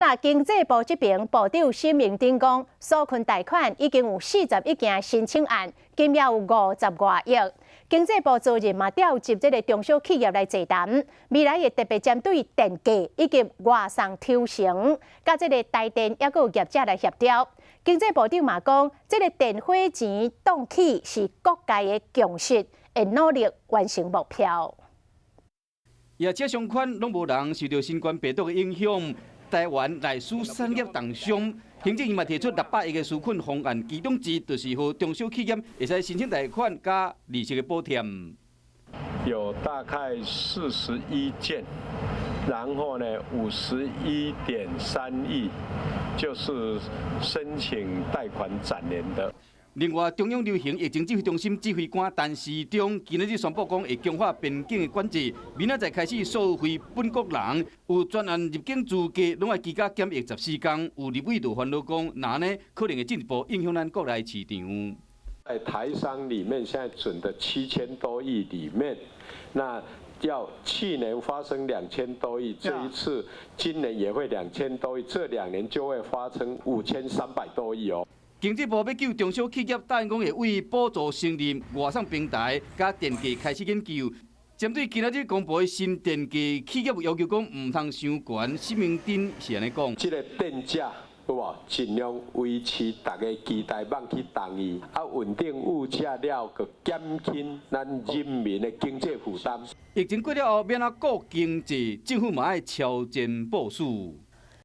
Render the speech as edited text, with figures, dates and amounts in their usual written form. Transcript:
仔经济部这边部长声明顶讲，纾困贷款已经有41件申请案，金额有50多亿。经济部昨日嘛调集这个中小企业来座谈，未来会特别针对电价以及外送抽成，甲这个台电也有业者来协调。经济部长嘛讲，这个电火钱档起是各界的共识，会努力完成目标。业者相款拢无人受到新冠病毒的影响。台湾内需产业重伤，行政院嘛提出600亿的纾困方案，其中之一就是予中小企业会使申请贷款加利息的补贴。有大概41件，然后呢51.3亿，就是申请贷款展年的。另外，中央流行疫情指挥中心指挥官陈时中今日宣布讲，会强化边境的管制，明仔载开始，所有非本国人有专案入境资格，拢要居家检疫14天。有立委就烦恼讲，那呢可能会进一步影响咱国内市场。在台商里面，现在准的7000多亿里面，那要去年发生2000多亿，这一次今年也会2000多亿，这2年就会发生5300多亿哦。经济部要救中小企业，答应讲会为补助成立外送平台，加电价开始研究。针对今仔日公布的新电价，企业要求讲唔通伤悬，施明珍是安尼讲。这个电价有无尽量维持大家期待望去同意，稳定物价了，个减轻咱人民的经济负担。疫情过了后，免啊顾经济，政府嘛爱超前部署。